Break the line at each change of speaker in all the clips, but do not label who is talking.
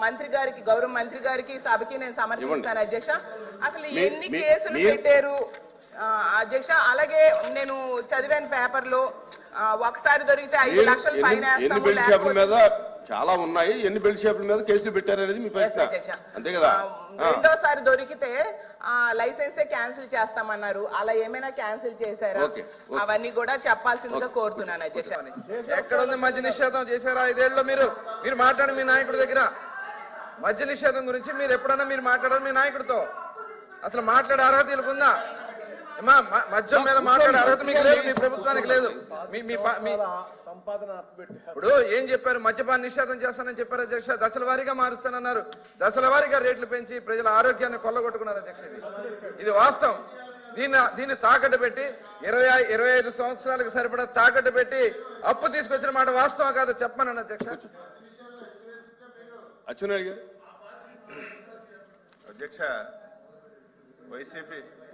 మంత్రి గారికి, గౌరవ మంత్రి గారికి, సభకి నేను సమర్పిస్తాను అధ్యక్ష. అసలు ఎన్ని కేసులు పెట్టారు అధ్యక్ష? అలాగే నేను చదివాను పేపర్లో ఒకసారి దొరికితే 5 లక్షలు ఫైన్
చాలా ఉన్నాయి. ఎన్ని బెల్ట్ షాపుల మీద కేసులు పెట్టారనేది మీ ప్రశ్న, అంతే కదా?
రెండోసారి దొరికితే లైసెన్సే క్యాన్సిల్ చేస్తామన్నారు. అలా ఏమైనా క్యాన్సిల్ చేశారా? అవన్నీ కూడా చెప్పాల్సిందిగా కోరుతున్నాను అధ్యక్ష.
ఎక్కడ ఉంది మద్య నిషేధం? చేశారా 5 ఏళ్ళలో? మీరు మాట్లాడి మీ నాయకుడి దగ్గర మద్య నిషేధం గురించి మీరు ఎప్పుడన్నా మీరు మాట్లాడారు మీ నాయకుడితో? అసలు మాట్లాడే అర్హత వీళ్ళకుందా? మద్యం మీద మాట్లాడే అర్హత మీకు లేదు, మీ ప్రభుత్వానికి లేదు. ఇప్పుడు ఏం చెప్పారు? మద్యపాన నిషేధం చేస్తానని చెప్పారు అధ్యక్ష. దశల వారీగా మారుస్తానన్నారు. దశల వారీగా రేట్లు పెంచి ప్రజల ఆరోగ్యాన్ని కొల్లగొట్టుకున్నారు అధ్యక్ష. ఇది వాస్తవం. దీన్ని తాకట్టు పెట్టి 25 సంవత్సరాలకు సరిపడా తాకట్టు పెట్టి అప్పు తీసుకొచ్చిన మాట వాస్తవం కాదు చెప్పమన్నాను అధ్యక్ష.
అధ్యక్ష,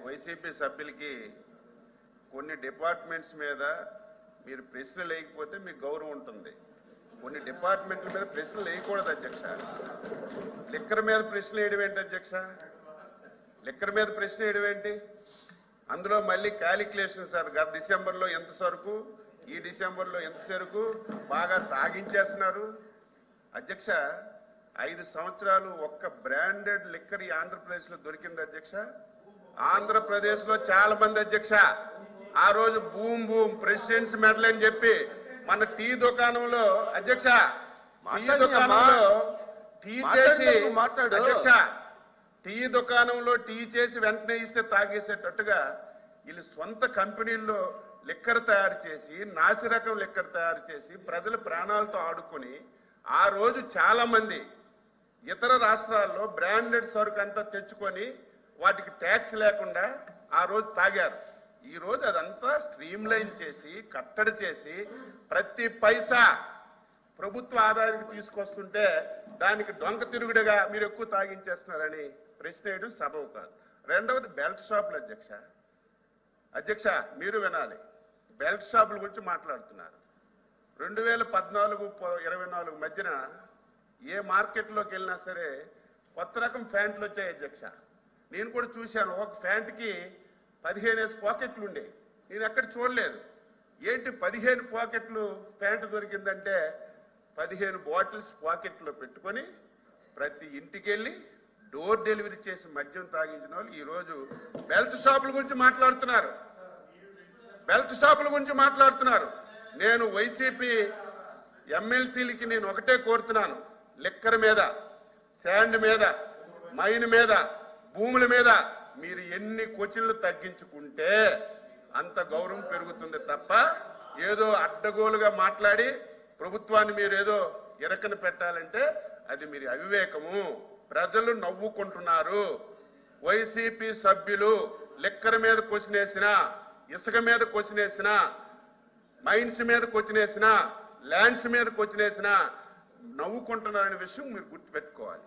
వైసీపీ సభ్యులకి కొన్ని డిపార్ట్మెంట్స్ మీద మీరు ప్రశ్నలు వేయకపోతే మీకు గౌరవం ఉంటుంది. కొన్ని డిపార్ట్మెంట్ల మీద ప్రశ్నలు వేయకూడదు అధ్యక్ష. లిక్కర్ మీద ప్రశ్నలు వేయడం ఏంటి అధ్యక్ష? లిక్కర్ మీద ప్రశ్న వేయడం ఏంటి? అందులో మళ్ళీ క్యాలిక్యులేషన్ సార్. గత డిసెంబర్లో ఎంత సరుకు, ఈ డిసెంబర్లో ఎంత సరుకు బాగా తాగించేస్తున్నారు అధ్యక్ష. 5 సంవత్సరాలు ఒక్క బ్రాండెడ్ లిక్కర్ ఈ ఆంధ్రప్రదేశ్లో దొరికింది అధ్యక్ష. ఆంధ్రప్రదేశ్లో చాలా మంది అధ్యక్ష ఆ రోజు బూమ్ ప్రెసిడెంట్స్ మెడల్ అని చెప్పి మన టీ దుకాణంలో అధ్యక్ష, టీ దుకాణంలో టీ చేసి అధ్యక్ష, టీ దుకాణంలో టీ చేసి వెంటనే ఇస్తే తాగేసేటట్టుగా వీళ్ళు సొంత కంపెనీల్లో లిక్కర్ తయారు చేసి, నాసిరకం లిక్కర్ తయారు చేసి ప్రజల ప్రాణాలతో ఆడుకొని ఆ రోజు చాలా మంది ఇతర రాష్ట్రాల్లో బ్రాండెడ్ సరుకు అంతా తెచ్చుకొని వాటికి ట్యాక్స్ లేకుండా ఆ రోజు తాగారు. ఈ రోజు అదంతా స్ట్రీమ్ లైన్ చేసి, కట్టడి చేసి ప్రతి పైసా ప్రభుత్వ ఆదాయానికి తీసుకొస్తుంటే దానికి డొంక తిరుగుడుగా మీరు ఎక్కువ తాగించేస్తున్నారని ప్రశ్న వేయడం సబబు కాదు. రెండవది బెల్ట్ షాపులు అధ్యక్ష, మీరు వినాలి. బెల్ట్ షాపుల గురించి మాట్లాడుతున్నారు. 2014-24 మధ్యన ఏ మార్కెట్లోకి వెళ్ళినా సరే కొత్త రకం ప్యాంట్లు వచ్చాయి అధ్యక్ష. నేను కూడా చూశాను. ఒక ప్యాంట్కి 15 పాకెట్లు ఉండే. నేను ఎక్కడ చూడలేదు. ఏంటి 15 పాకెట్లు ప్యాంటు దొరికిందంటే 15 బాటిల్స్ పాకెట్లో పెట్టుకొని ప్రతి ఇంటికి వెళ్ళి డోర్ డెలివరీ చేసి మద్యం తాగించిన వాళ్ళు ఈరోజు బెల్ట్ షాపుల గురించి మాట్లాడుతున్నారు. నేను వైసీపీ ఎమ్మెల్సీలకి నేను ఒకటే కోరుతున్నాను. లిక్కర్ మీద, శాండ్ మీద, మైన్ మీద, భూముల మీద మీరు ఎన్ని క్వశ్చన్లు తగ్గించుకుంటే అంత గౌరవం పెరుగుతుంది తప్ప ఏదో అడ్డగోలుగా మాట్లాడి ప్రభుత్వాన్ని మీరు ఏదో ఇరకన పెట్టాలంటే అది మీరు అవివేకము. ప్రజలు నవ్వుకుంటున్నారు. వైసీపీ సభ్యులు లిక్కర్ మీద క్వశ్చన్ వేసినా, ఇసుక మీద క్వశ్చన్ వేసినా, మైన్స్ మీద క్వశ్చన్ వేసినా, ల్యాండ్స్ మీద క్వశ్చన్ వేసినా నవ్వుకుంటున్నారనే విషయం మీరు గుర్తుపెట్టుకోవాలి.